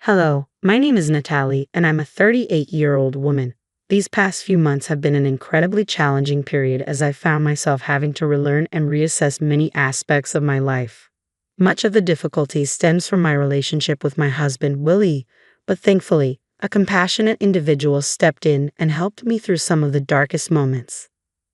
Hello, my name is Natalie, and I'm a 38-year-old woman. These past few months have been an incredibly challenging period as I found myself having to relearn and reassess many aspects of my life. Much of the difficulty stems from my relationship with my husband, Willie, but thankfully, a compassionate individual stepped in and helped me through some of the darkest moments.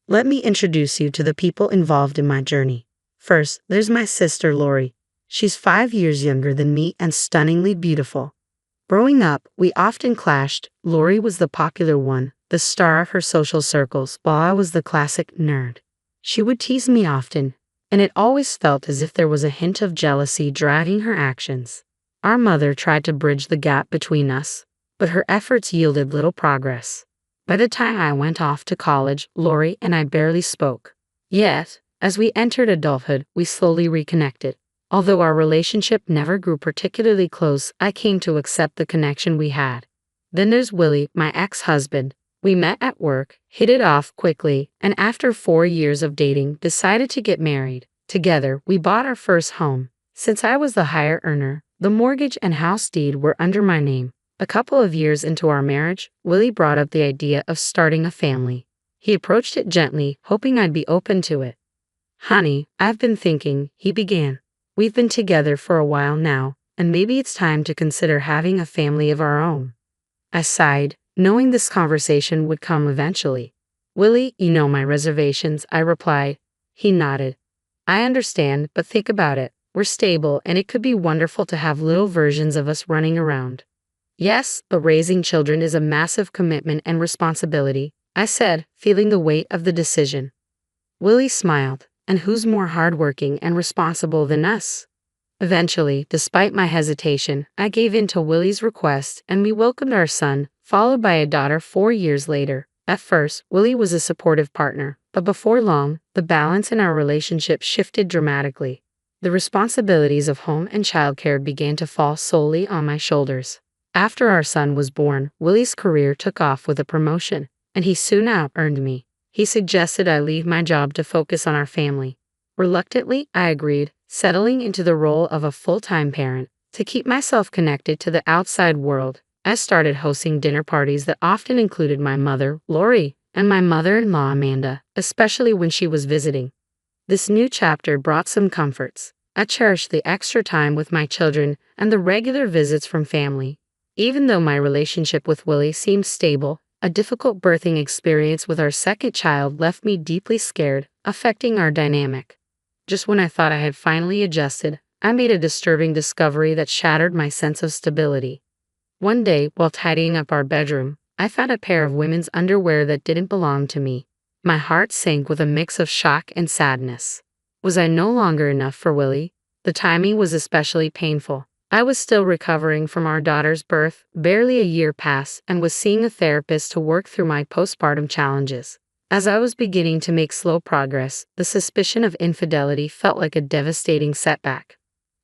Let me introduce you to the people involved in my journey. First, there's my sister, Lori. She's 5 years younger than me and stunningly beautiful. Growing up, we often clashed. Lori was the popular one, the star of her social circles, while I was the classic nerd. She would tease me often, and it always felt as if there was a hint of jealousy driving her actions. Our mother tried to bridge the gap between us, but her efforts yielded little progress. By the time I went off to college, Lori and I barely spoke. Yet, as we entered adulthood, we slowly reconnected. Although our relationship never grew particularly close, I came to accept the connection we had. Then there's Willie, my ex-husband. We met at work, hit it off quickly, and after 4 years of dating, decided to get married. Together, we bought our first home. Since I was the higher earner, the mortgage and house deed were under my name. A couple of years into our marriage, Willie brought up the idea of starting a family. He approached it gently, hoping I'd be open to it. "Honey, I've been thinking," he began. "We've been together for a while now, and maybe it's time to consider having a family of our own." I sighed, knowing this conversation would come eventually. "Willie, you know my reservations," I replied. He nodded. "I understand, but think about it. We're stable, and it could be wonderful to have little versions of us running around." "Yes, but raising children is a massive commitment and responsibility," I said, feeling the weight of the decision. Willie smiled. "And who's more hardworking and responsible than us?" Eventually, despite my hesitation, I gave in to Willie's request and we welcomed our son, followed by a daughter 4 years later. At first, Willie was a supportive partner, but before long, the balance in our relationship shifted dramatically. The responsibilities of home and childcare began to fall solely on my shoulders. After our son was born, Willie's career took off with a promotion, and he soon out-earned me. He suggested I leave my job to focus on our family. Reluctantly, I agreed, settling into the role of a full-time parent. To keep myself connected to the outside world, I started hosting dinner parties that often included my mother, Lori, and my mother-in-law, Amanda, especially when she was visiting. This new chapter brought some comforts. I cherished the extra time with my children and the regular visits from family. Even though my relationship with Willie seemed stable, a difficult birthing experience with our second child left me deeply scared, affecting our dynamic. Just when I thought I had finally adjusted, I made a disturbing discovery that shattered my sense of stability. One day, while tidying up our bedroom, I found a pair of women's underwear that didn't belong to me. My heart sank with a mix of shock and sadness. Was I no longer enough for Willie? The timing was especially painful. I was still recovering from our daughter's birth, barely a year past, and was seeing a therapist to work through my postpartum challenges. As I was beginning to make slow progress, the suspicion of infidelity felt like a devastating setback.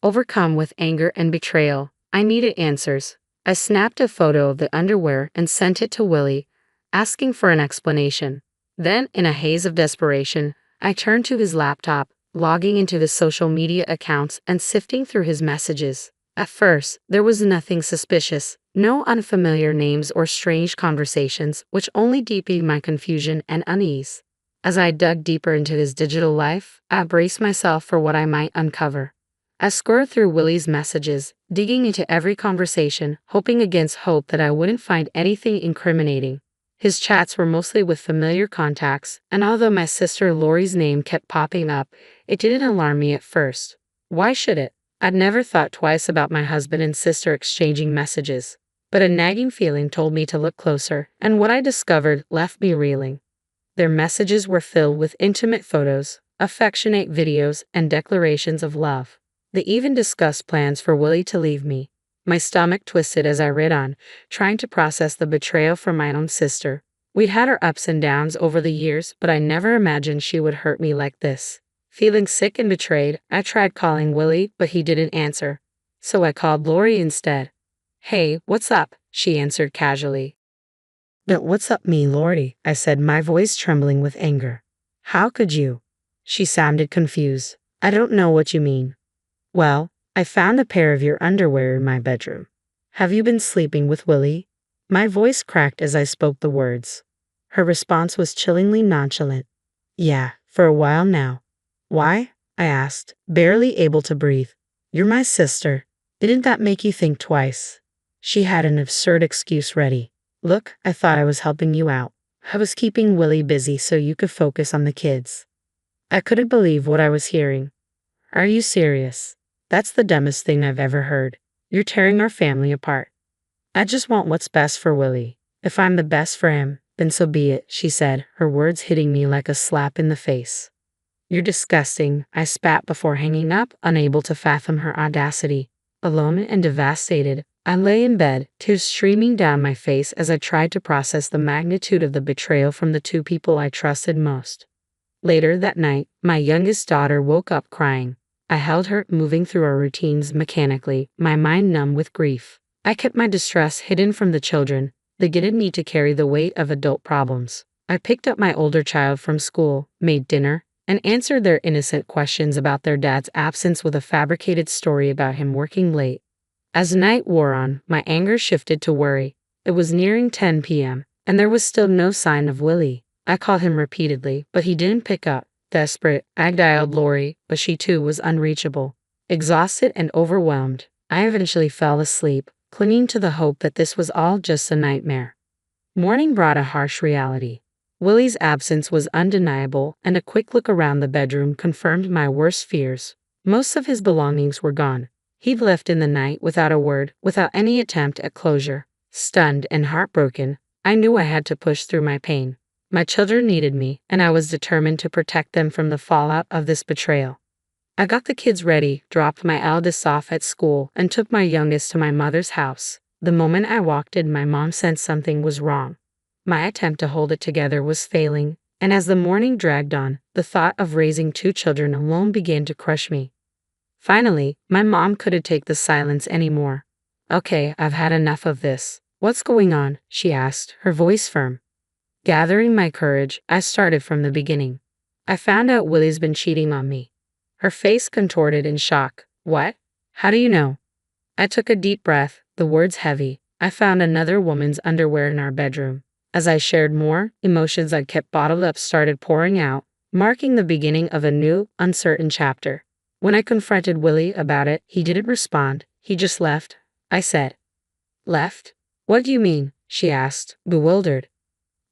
Overcome with anger and betrayal, I needed answers. I snapped a photo of the underwear and sent it to Willie, asking for an explanation. Then, in a haze of desperation, I turned to his laptop, logging into the social media accounts and sifting through his messages. At first, there was nothing suspicious, no unfamiliar names or strange conversations, which only deepened my confusion and unease. As I dug deeper into his digital life, I braced myself for what I might uncover. I scoured through Willie's messages, digging into every conversation, hoping against hope that I wouldn't find anything incriminating. His chats were mostly with familiar contacts, and although my sister Lori's name kept popping up, it didn't alarm me at first. Why should it? I'd never thought twice about my husband and sister exchanging messages, but a nagging feeling told me to look closer, and what I discovered left me reeling. Their messages were filled with intimate photos, affectionate videos, and declarations of love. They even discussed plans for Willie to leave me. My stomach twisted as I read on, trying to process the betrayal from my own sister. We'd had our ups and downs over the years, but I never imagined she would hurt me like this. Feeling sick and betrayed, I tried calling Willie, but he didn't answer. So I called Lori instead. "Hey, what's up?" she answered casually. "But what's up me, Lori?" I said, my voice trembling with anger. "How could you?" She sounded confused. "I don't know what you mean." "Well, I found a pair of your underwear in my bedroom." Have you been sleeping with Willie? My voice cracked as I spoke the words. Her response was chillingly nonchalant. Yeah, for a while now. Why? I asked, barely able to breathe. You're my sister. Didn't that make you think twice? She had an absurd excuse ready. Look, I thought I was helping you out. I was keeping Willie busy so you could focus on the kids. I couldn't believe what I was hearing. Are you serious? That's the dumbest thing I've ever heard. You're tearing our family apart. I just want what's best for Willie. If I'm the best for him, then so be it, she said, her words hitting me like a slap in the face. You're disgusting, I spat before hanging up, unable to fathom her audacity. Alone and devastated, I lay in bed, tears streaming down my face as I tried to process the magnitude of the betrayal from the two people I trusted most. Later that night, my youngest daughter woke up crying. I held her, moving through our routines mechanically, my mind numb with grief. I kept my distress hidden from the children. They didn't need to carry the weight of adult problems. I picked up my older child from school, made dinner, and answered their innocent questions about their dad's absence with a fabricated story about him working late. As night wore on, my anger shifted to worry. It was nearing 10 p.m., and there was still no sign of Willie. I called him repeatedly, but he didn't pick up. Desperate, I dialed Lori, but she too was unreachable. Exhausted and overwhelmed, I eventually fell asleep, clinging to the hope that this was all just a nightmare. Morning brought a harsh reality. Willie's absence was undeniable, and a quick look around the bedroom confirmed my worst fears. Most of his belongings were gone. He'd left in the night without a word, without any attempt at closure. Stunned and heartbroken, I knew I had to push through my pain. My children needed me, and I was determined to protect them from the fallout of this betrayal. I got the kids ready, dropped my eldest off at school, and took my youngest to my mother's house. The moment I walked in, my mom sensed something was wrong. My attempt to hold it together was failing, and as the morning dragged on, the thought of raising two children alone began to crush me. Finally, my mom couldn't take the silence anymore. Okay, I've had enough of this. What's going on? She asked, her voice firm. Gathering my courage, I started from the beginning. I found out Willie's been cheating on me. Her face contorted in shock. What? How do you know? I took a deep breath, the words heavy. I found another woman's underwear in our bedroom. As I shared more, emotions I'd kept bottled up started pouring out, marking the beginning of a new, uncertain chapter. When I confronted Willie about it, he didn't respond. He just left. I said. Left? What do you mean? She asked, bewildered.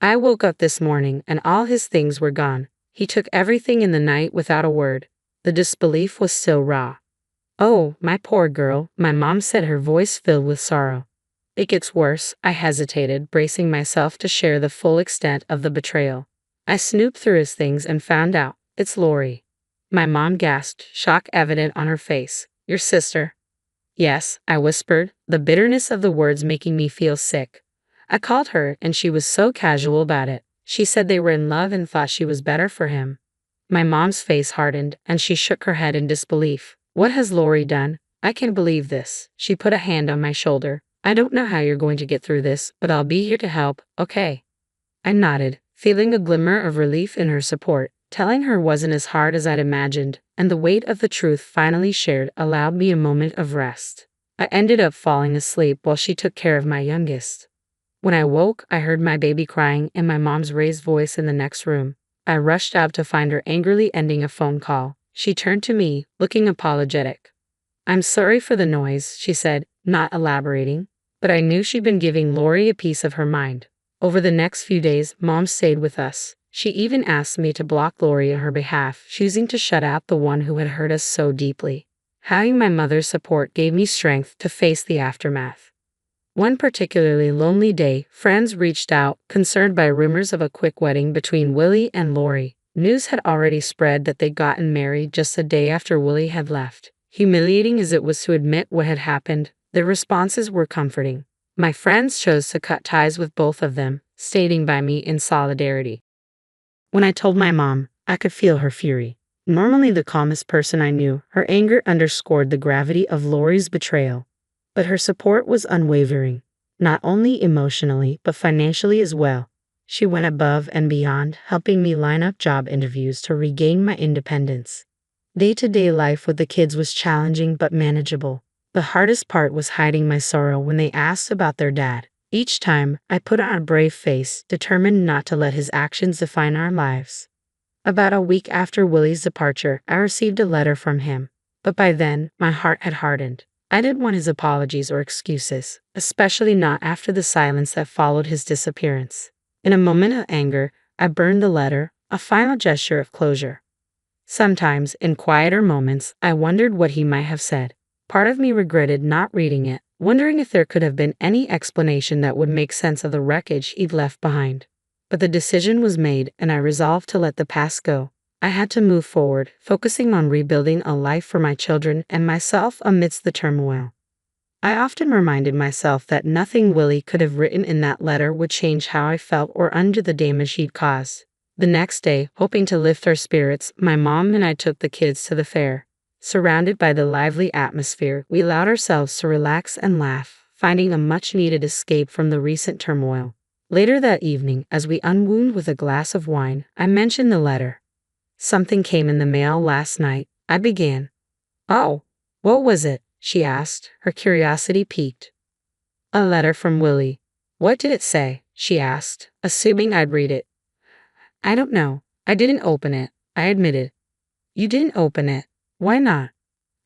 I woke up this morning and all his things were gone. He took everything in the night without a word. The disbelief was still raw. Oh, my poor girl, my mom said, her voice filled with sorrow. It gets worse, I hesitated, bracing myself to share the full extent of the betrayal. I snooped through his things and found out. It's Lori. My mom gasped, shock evident on her face. Your sister? Yes, I whispered, the bitterness of the words making me feel sick. I called her, and she was so casual about it. She said they were in love and thought she was better for him. My mom's face hardened, and she shook her head in disbelief. What has Lori done? I can't believe this. She put a hand on my shoulder. I don't know how you're going to get through this, but I'll be here to help, okay? I nodded, feeling a glimmer of relief in her support. Telling her wasn't as hard as I'd imagined, and the weight of the truth finally shared allowed me a moment of rest. I ended up falling asleep while she took care of my youngest. When I woke, I heard my baby crying and my mom's raised voice in the next room. I rushed out to find her angrily ending a phone call. She turned to me, looking apologetic. I'm sorry for the noise, she said, not elaborating, but I knew she'd been giving Lori a piece of her mind. Over the next few days, Mom stayed with us. She even asked me to block Lori on her behalf, choosing to shut out the one who had hurt us so deeply. Having my mother's support gave me strength to face the aftermath. One particularly lonely day, friends reached out, concerned by rumors of a quick wedding between Willie and Lori. News had already spread that they'd gotten married just a day after Willie had left. Humiliating as it was to admit what had happened, their responses were comforting. My friends chose to cut ties with both of them, standing by me in solidarity. When I told my mom, I could feel her fury. Normally the calmest person I knew, her anger underscored the gravity of Lori's betrayal. But her support was unwavering, not only emotionally but financially as well. She went above and beyond, helping me line up job interviews to regain my independence. Day-to-day life with the kids was challenging but manageable. The hardest part was hiding my sorrow when they asked about their dad. Each time, I put on a brave face, determined not to let his actions define our lives. About a week after Willie's departure, I received a letter from him. But by then, my heart had hardened. I didn't want his apologies or excuses, especially not after the silence that followed his disappearance. In a moment of anger, I burned the letter, a final gesture of closure. Sometimes, in quieter moments, I wondered what he might have said. Part of me regretted not reading it, wondering if there could have been any explanation that would make sense of the wreckage he'd left behind. But the decision was made, and I resolved to let the past go. I had to move forward, focusing on rebuilding a life for my children and myself amidst the turmoil. I often reminded myself that nothing Willie could have written in that letter would change how I felt or undo the damage he'd caused. The next day, hoping to lift our spirits, my mom and I took the kids to the fair. Surrounded by the lively atmosphere, we allowed ourselves to relax and laugh, finding a much-needed escape from the recent turmoil. Later that evening, as we unwound with a glass of wine, I mentioned the letter. "Something came in the mail last night," I began. "Oh, what was it?" she asked, her curiosity piqued. "A letter from Willie." "What did it say?" she asked, assuming I'd read it. "I don't know. I didn't open it," I admitted. "You didn't open it? Why not?"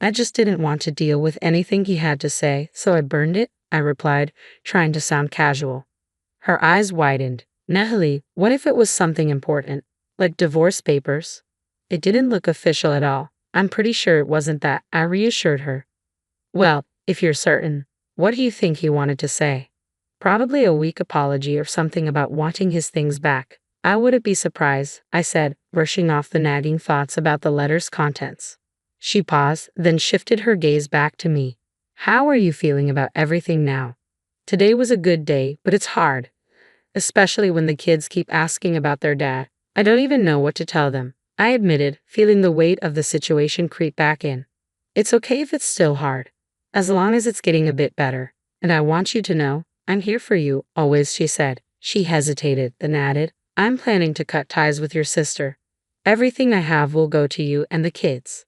"I just didn't want to deal with anything he had to say, so I burned it," I replied, trying to sound casual. Her eyes widened. "Natalie, what if it was something important, like divorce papers?" "It didn't look official at all. I'm pretty sure it wasn't that," I reassured her. "Well, if you're certain, what do you think he wanted to say?" "Probably a weak apology or something about wanting his things back." "I wouldn't be surprised," I said, brushing off the nagging thoughts about the letter's contents. She paused, then shifted her gaze back to me. "How are you feeling about everything now?" "Today was a good day, but it's hard. Especially when the kids keep asking about their dad. I don't even know what to tell them," I admitted, feeling the weight of the situation creep back in. "It's okay if it's still hard, as long as it's getting a bit better. And I want you to know, I'm here for you, always," she said. She hesitated, then added, "I'm planning to cut ties with your sister. Everything I have will go to you and the kids."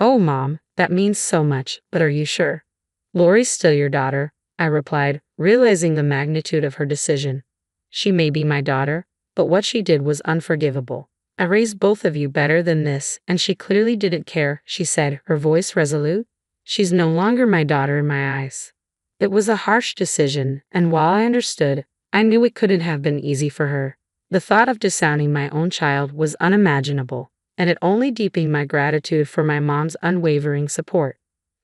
"Oh, Mom, that means so much, but are you sure?" "Lori's still your daughter," I replied, realizing the magnitude of her decision. "She may be my daughter, but what she did was unforgivable. I raised both of you better than this, and she clearly didn't care," she said, her voice resolute. "She's no longer my daughter in my eyes." It was a harsh decision, and while I understood, I knew it couldn't have been easy for her. The thought of disowning my own child was unimaginable, and it only deepened my gratitude for my mom's unwavering support.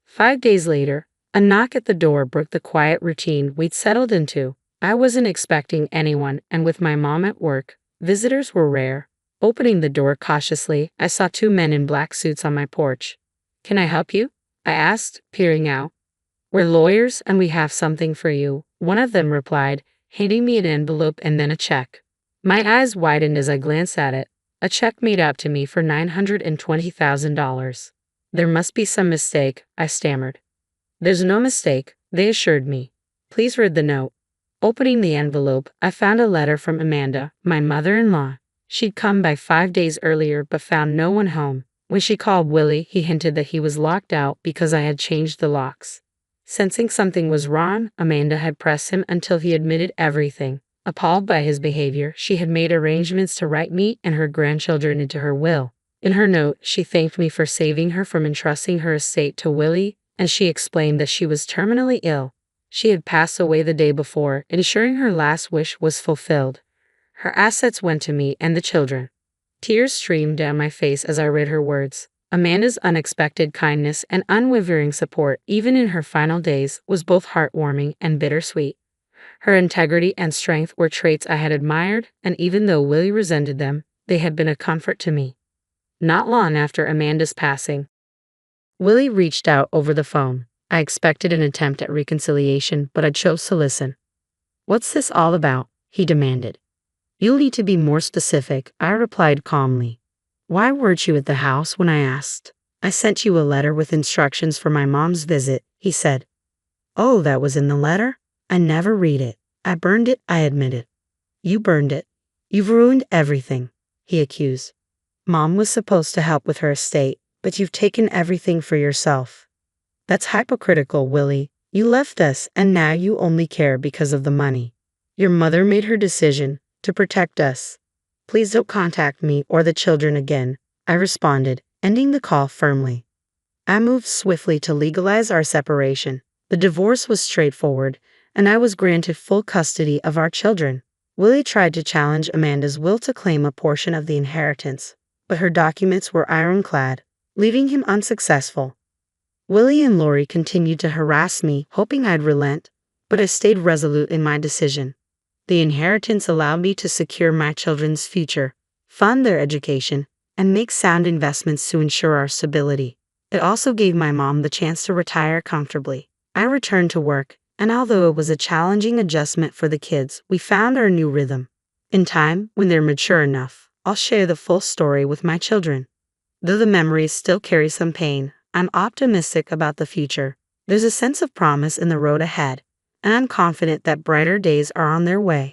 5 days later, a knock at the door broke the quiet routine we'd settled into. I wasn't expecting anyone, and with my mom at work, visitors were rare. Opening the door cautiously, I saw 2 men in black suits on my porch. "Can I help you?" I asked, peering out. "We're lawyers and we have something for you," one of them replied, handing me an envelope and then a check. My eyes widened as I glanced at it. A check made out to me for $920,000. "There must be some mistake," I stammered. "There's no mistake," they assured me. "Please read the note." Opening the envelope, I found a letter from Amanda, my mother-in-law. She'd come by 5 days earlier but found no one home. When she called Willie, he hinted that he was locked out because I had changed the locks. Sensing something was wrong, Amanda had pressed him until he admitted everything. Appalled by his behavior, she had made arrangements to write me and her grandchildren into her will. In her note, she thanked me for saving her from entrusting her estate to Willie, and she explained that she was terminally ill. She had passed away the day before, ensuring her last wish was fulfilled. Her assets went to me and the children. Tears streamed down my face as I read her words. Amanda's unexpected kindness and unwavering support, even in her final days, was both heartwarming and bittersweet. Her integrity and strength were traits I had admired, and even though Willie resented them, they had been a comfort to me. Not long after Amanda's passing, Willie reached out over the phone. I expected an attempt at reconciliation, but I chose to listen. "What's this all about?" he demanded. "You'll need to be more specific," I replied calmly. "Why weren't you at the house when I asked?" "I sent you a letter with instructions for my mom's visit," he said. "Oh, that was in the letter? I never read it." "I burned it," I admitted. "You burned it. You've ruined everything," he accused. "Mom was supposed to help with her estate, but you've taken everything for yourself." That's hypocritical, Willie. You left us, and now you only care because of the money. Your mother made her decision to protect us. Please don't contact me or the children again, I responded, ending the call firmly. I moved swiftly to legalize our separation. The divorce was straightforward, and I was granted full custody of our children. Willie tried to challenge Amanda's will to claim a portion of the inheritance, but her documents were ironclad, leaving him unsuccessful. Willie and Lori continued to harass me, hoping I'd relent, but I stayed resolute in my decision. The inheritance allowed me to secure my children's future, fund their education, and make sound investments to ensure our stability. It also gave my mom the chance to retire comfortably. I returned to work, and although it was a challenging adjustment for the kids, we found our new rhythm. In time, when they're mature enough, I'll share the full story with my children. Though the memories still carry some pain, I'm optimistic about the future. There's a sense of promise in the road ahead, and I'm confident that brighter days are on their way.